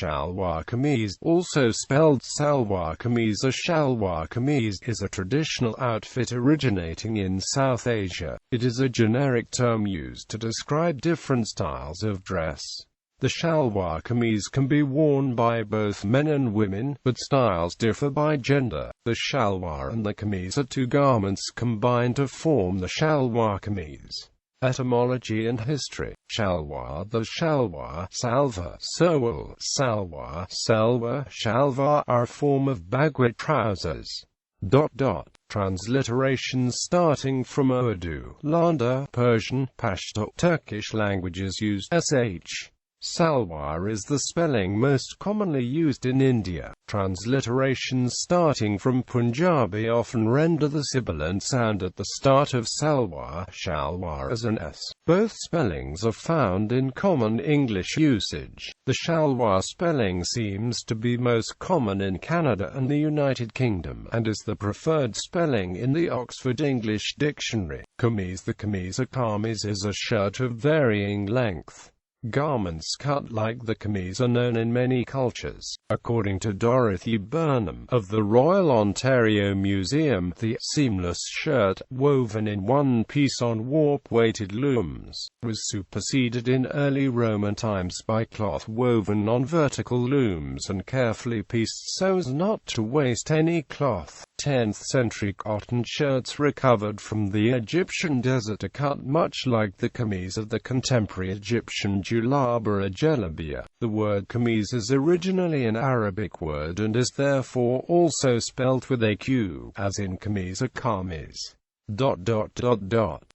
Shalwar kameez, also spelled salwar kameez or shalwar kameez, is a traditional outfit originating in South Asia. It is a generic term used to describe different styles of dress. The shalwar kameez can be worn by both men and women, but styles differ by gender. The shalwar and the kameez are two garments combined to form the shalwar kameez. Etymology and history. Shalwar. The shalwar, salwar, salwar, shalwar are a form of bagua trousers. Transliterations starting from Urdu, Landa, Persian, Pashto, Turkish languages use sh. Salwar is the spelling most commonly used in India. Transliterations starting from Punjabi often render the sibilant sound at the start of salwar, shalwar as an s. Both spellings are found in common English usage. The shalwar spelling seems to be most common in Canada and the United Kingdom, and is the preferred spelling in the Oxford English Dictionary. Kameez. The kameez or qameez is a shirt of varying length. Garments cut like the kameez are known in many cultures. According to Dorothy Burnham of the Royal Ontario Museum, the seamless shirt, woven in one piece on warp-weighted looms, was superseded in early Roman times by cloth woven on vertical looms and carefully pieced so as not to waste any cloth. 10th century cotton shirts recovered from the Egyptian desert are cut much like the kameez of the contemporary Egyptian julab or a jalabia. The word kameez is originally an Arabic word and is therefore also spelt with a q, as in kameez or qameez.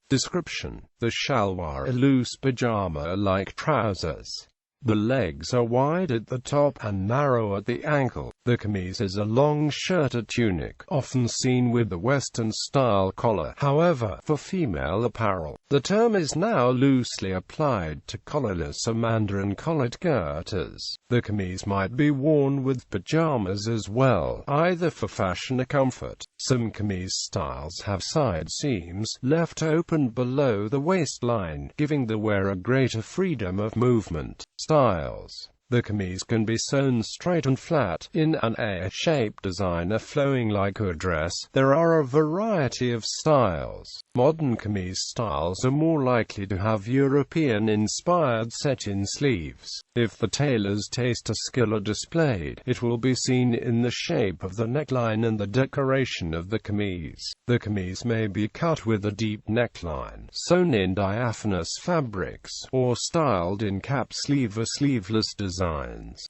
Description. The shalwar, a loose pajama-like trousers. The legs are wide at the top and narrow at the ankle. The kameez is a long shirt or tunic, often seen with the Western-style collar. However, for female apparel, the term is now loosely applied to collarless or mandarin-collared girders. The kameez might be worn with pajamas as well, either for fashion or comfort. Some kameez styles have side seams left open below the waistline, giving the wearer greater freedom of movement. Styles. The kameez can be sewn straight and flat, in an A-shaped design or flowing like a dress. There are a variety of styles. Modern kameez styles are more likely to have European-inspired set-in sleeves. If the tailor's taste or skill are displayed, it will be seen in the shape of the neckline and the decoration of the kameez. The kameez may be cut with a deep neckline, sewn in diaphanous fabrics, or styled in cap sleeve or sleeveless designs.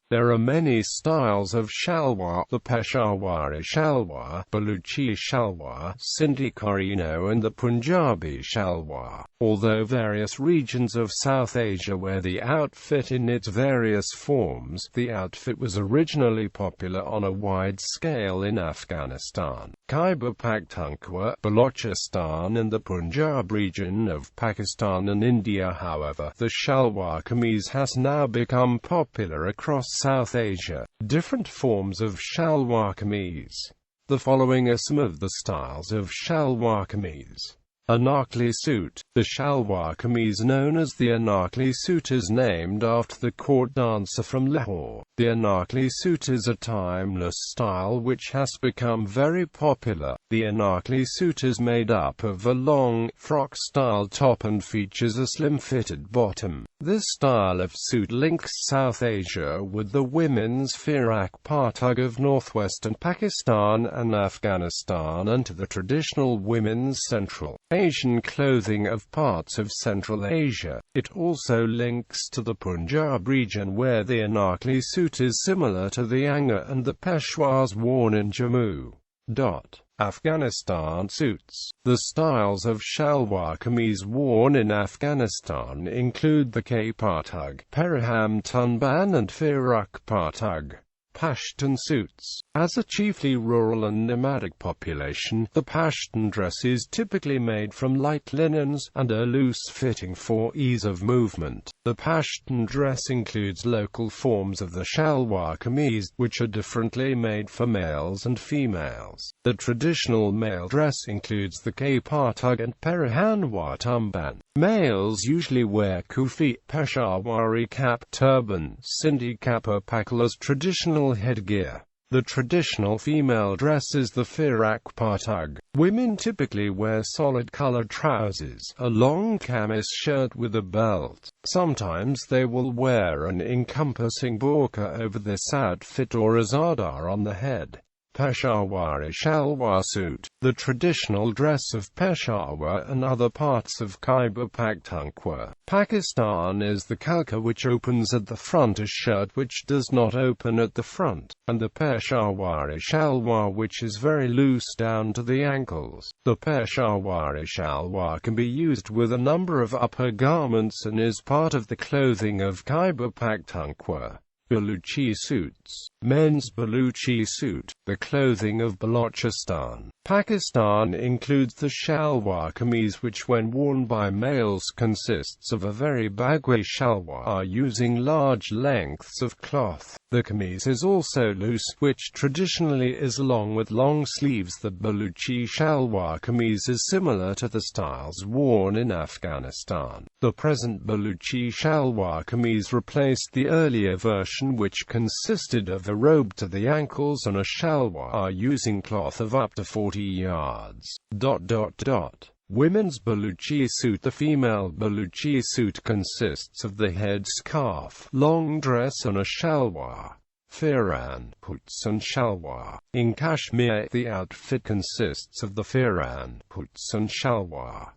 There are many styles of shalwar: the Peshawari shalwar, Baluchi shalwar, Sindhi Corino and the Punjabi shalwar. Although various regions of South Asia wear the outfit in its various forms, the outfit was originally popular on a wide scale in Afghanistan, Khyber Pakhtunkhwa, Balochistan and the Punjab region of Pakistan and India. However, the shalwar kameez has now become popular across South Asia. Different forms of shalwar kameez. The following are some of the styles of shalwar kameez. Anarkali suit. The shalwar kameez, known as the Anarkali suit, is named after the court dancer from Lahore. The Anarkali suit is a timeless style which has become very popular. The Anarkali suit is made up of a long, frock-style top and features a slim-fitted bottom. This style of suit links South Asia with the women's firak partug of northwestern Pakistan and Afghanistan, and to the traditional women's Central Asian clothing of parts of Central Asia. It also links to the Punjab region, where the Anarkali suit is similar to the anga and the peshwars worn in Jammu. Afghanistan suits. The styles of shalwar kameez worn in Afghanistan include the K partug, Periham tunban and Firak partug. Pashtun suits. As a chiefly rural and nomadic population, the Pashtun dress is typically made from light linens, and are loose-fitting for ease of movement. The Pashtun dress includes local forms of the Shalwar kameez, which are differently made for males and females. The traditional male dress includes the kapatug and perihanwar tumban. Males usually wear kufi, Peshawari cap, turban, Sindhi cap or pakal as traditional headgear. The traditional female dress is the firak patug. Women typically wear solid-colored trousers, a long kameez shirt with a belt. Sometimes they will wear an encompassing burqa over this outfit or a zadar on the head. Peshawari Shalwar suit. The traditional dress of Peshawar and other parts of Khyber Pakhtunkhwa, Pakistan is the kalka, which opens at the front, a shirt which does not open at the front, and the Peshawari Shalwar, which is very loose down to the ankles. The Peshawari Shalwar can be used with a number of upper garments and is part of the clothing of Khyber Pakhtunkhwa. Baluchi suits. Men's Baluchi suit. The clothing of Balochistan, Pakistan includes the Shalwar kameez, which when worn by males consists of a very baggy shalwar using large lengths of cloth. The kameez is also loose, which traditionally is long with long sleeves. The Baluchi Shalwar kameez is similar to the styles worn in Afghanistan. The present Baluchi Shalwar kameez replaced the earlier version, which consisted of a robe to the ankles and a shalwar using cloth of up to 40 yards. Women's Baluchi suit. The female Baluchi suit consists of the head scarf, long dress and a shalwar. Firan, puts and shalwar. In Kashmir, the outfit consists of the firan, puts and shalwar.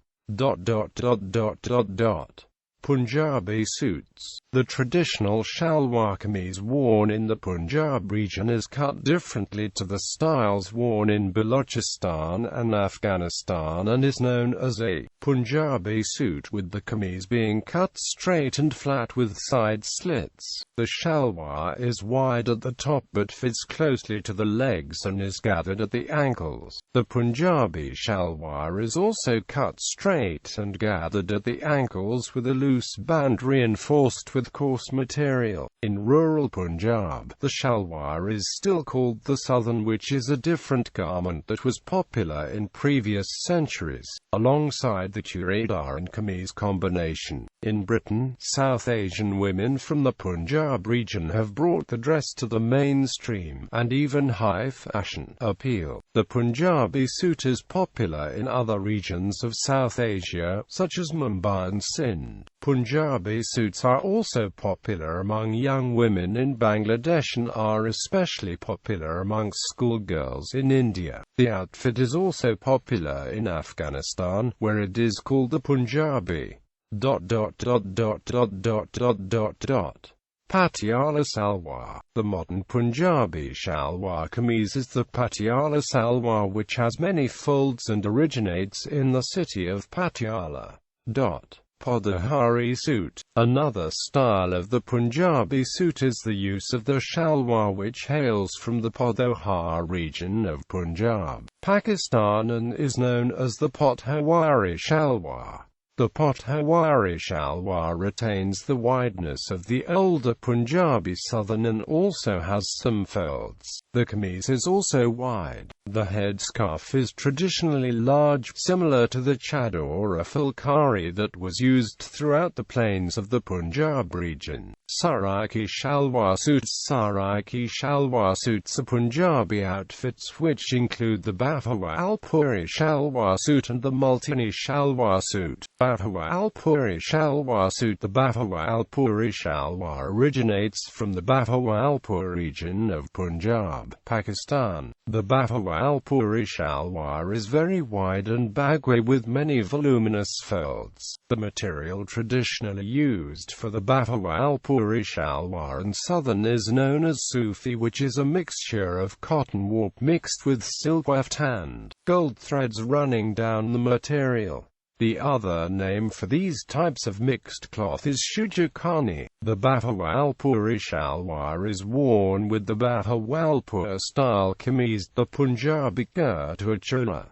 Punjabi suits. The traditional shalwar kameez worn in the Punjab region is cut differently to the styles worn in Balochistan and Afghanistan and is known as a Punjabi suit, with the kameez being cut straight and flat with side slits. The shalwar is wide at the top but fits closely to the legs and is gathered at the ankles. The Punjabi shalwar is also cut straight and gathered at the ankles with a loose band reinforced with coarse material. In rural Punjab, the shalwar is still called the southern, which is a different garment that was popular in previous centuries, alongside the churidar and kameez combination. In Britain, South Asian women from the Punjab region have brought the dress to the mainstream and even high fashion appeal. The Punjabi suit is popular in other regions of South Asia, such as Mumbai and Sindh. Punjabi suits are also popular among young women in Bangladesh and are especially popular amongst schoolgirls in India. The outfit is also popular in Afghanistan, where it is called the Punjabi. Patiala salwar. The modern Punjabi shalwar kameez is the Patiala salwar, which has many folds and originates in the city of Patiala. Podhari suit. Another style of the Punjabi suit is the use of the shalwar, which hails from the Podhar region of Punjab, Pakistan, and is known as the Pothawari shalwar. The Pothawari shalwar retains the wideness of the older Punjabi southern and also has some folds. The kameez is also wide. The headscarf is traditionally large, similar to the chador or fulkari that was used throughout the plains of the Punjab region. Saraiki shalwar suits. Saraiki shalwar suits are Punjabi outfits which include the Bahawa Alpuri shalwar suit and the Multani shalwar suit. Bahawa Alpuri shalwar suit. The Bahawa Alpuri shalwar originates from the Bahawa Alpur region of Punjab, Pakistan. The Bahawa Alpuri shalwar is very wide and baggy with many voluminous folds. The material traditionally used for the Bahawa Alpuri shalwar and southern is known as Sufi, which is a mixture of cotton warp mixed with silk weft and gold threads running down the material. The other name for these types of mixed cloth is shujukani. The Bahawalpuri shalwar is worn with the Bahawalpur style kameez, the Punjabi kurta chola.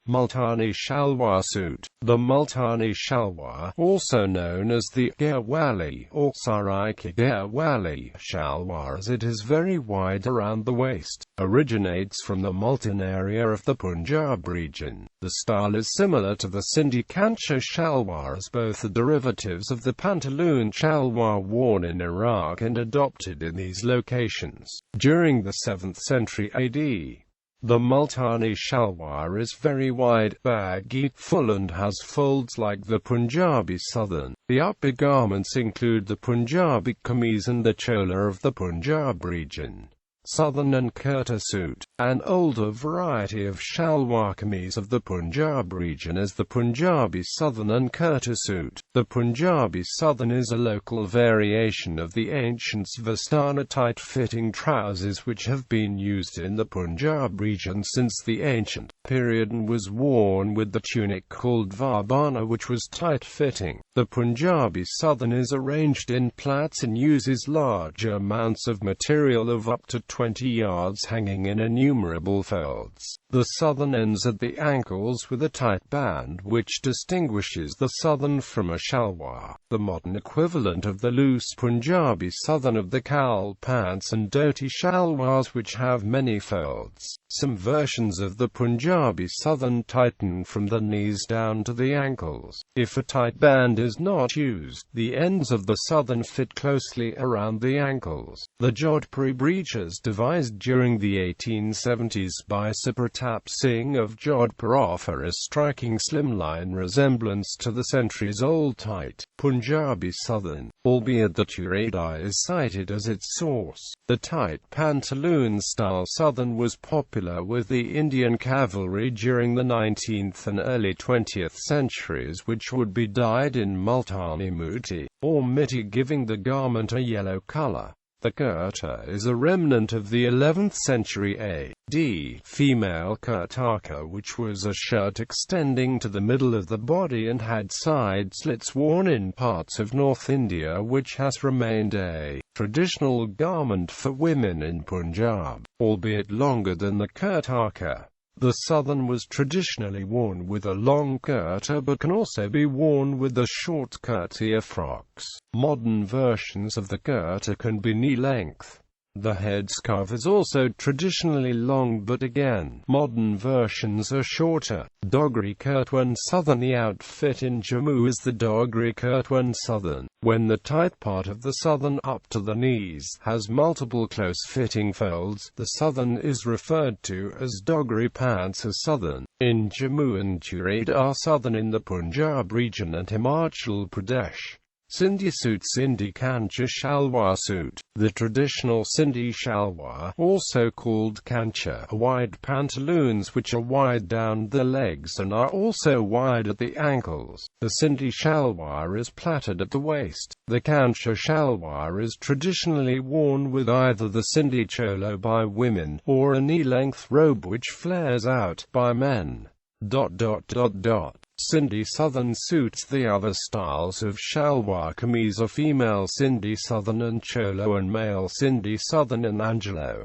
Multani shalwar suit. The Multani shalwar, also known as the Garhwali or Saraiki Garhwali shalwar, as it is very wide around the waist, originates from the Multan area of the Punjab region. The style is similar to the Sindhi kancha shalwar, as both are derivatives of the pantaloon shalwar worn in Iraq and adopted in these locations. During the 7th century AD, the Multani shalwar is very wide, baggy, full and has folds like the Punjabi southern. The upper garments include the Punjabi kameez and the chola of the Punjab region. Southern and kurta suit. An older variety of shalwar kameez of the Punjab region is the Punjabi southern and kurta suit. The Punjabi southern is a local variation of the ancient Vastana tight-fitting trousers which have been used in the Punjab region since the ancient period and was worn with the tunic called varbana, which was tight-fitting. The Punjabi southern is arranged in plaits and uses large amounts of material of up to 20 yards hanging in innumerable folds. The southern ends at the ankles with a tight band which distinguishes the southern from a shalwar, the modern equivalent of the loose Punjabi southern of the kal pants and dhoti shalwars, which have many folds. Some versions of the Punjabi southern tighten from the knees down to the ankles. If a tight band is not used, the ends of the southern fit closely around the ankles. The Jodhpuri breeches devised during the 1870s by Sir Pratap Singh of Jodhpur offer a striking slimline resemblance to the centuries-old tight Punjabi southern, albeit the Tureda is cited as its source. The tight pantaloon-style southern was popular with the Indian cavalry during the 19th and early 20th centuries, which would be dyed in multani muti, or mitti, giving the garment a yellow color. The kurta is a remnant of the 11th century AD female kurtaka, which was a shirt extending to the middle of the body and had side slits worn in parts of North India, which has remained a traditional garment for women in Punjab, albeit longer than the kurtaka. The southern was traditionally worn with a long kurta but can also be worn with the short kurta frocks. Modern versions of the kurta can be knee-length. The headscarf is also traditionally long, but again, modern versions are shorter. Dogri Kurtwan Southern. The outfit in Jammu is the Dogri Kurtwan Southern, when the tight part of the southern up to the knees has multiple close-fitting folds. The southern is referred to as Dogri Pants or Southern in Jammu and Tureda Southern in the Punjab region and Himachal Pradesh. Sindhi suit. Sindhi kancha shalwar suit. The traditional Sindhi shalwar, also called kancha, are wide pantaloons which are wide down the legs and are also wide at the ankles. The Sindhi shalwar is plaited at the waist. The kancha shalwar is traditionally worn with either the Sindhi cholo by women, or a knee-length robe which flares out by men. Sindhi Southern suits. The other styles of shalwar kameez are female Sindhi Southern and cholo and male Sindhi Southern and Angelo.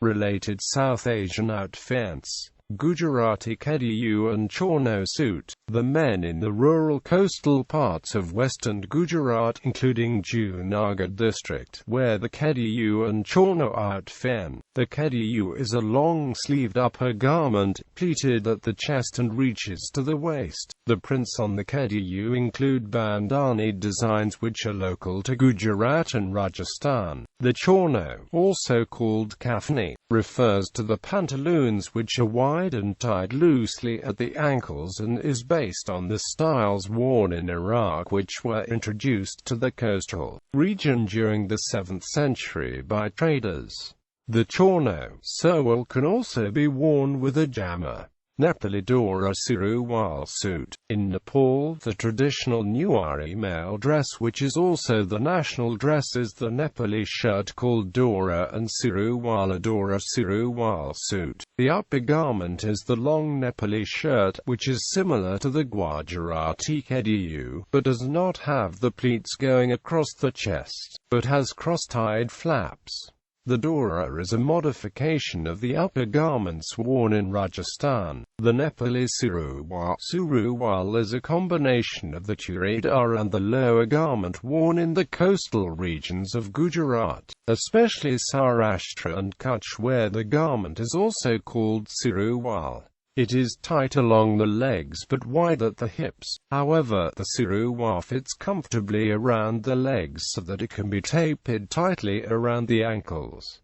Related South Asian outfits. Gujarati Kediyu and Chorno suit. The men in the rural coastal parts of western Gujarat, including Junagadh district, wear the Kediyu and Chorno outfit. The Kediyu is a long-sleeved upper garment, pleated at the chest and reaches to the waist. The prints on the Kediyu include bandhani designs which are local to Gujarat and Rajasthan. The Chorno, also called kafni, refers to the pantaloons which are wide and tied loosely at the ankles and is based on the styles worn in Iraq, which were introduced to the coastal region during the 7th century by traders. The Chorno, sarwal, can also be worn with a jammer. Nepali Dora Sirwal suit. In Nepal, the traditional Newari male dress, which is also the national dress, is the Nepali shirt called Dora and Sirwal, Dora Sirwal suit. The upper garment is the long Nepali shirt, which is similar to the Gujarati kedu, but does not have the pleats going across the chest, but has cross-tied flaps. The Dora is a modification of the upper garments worn in Rajasthan. The Nepali Sirwal is a combination of the churidar and the lower garment worn in the coastal regions of Gujarat, especially Saurashtra and Kutch, where the garment is also called Sirwal. It is tight along the legs but wide at the hips. However, the sirwal fits comfortably around the legs so that it can be tapered tightly around the ankles.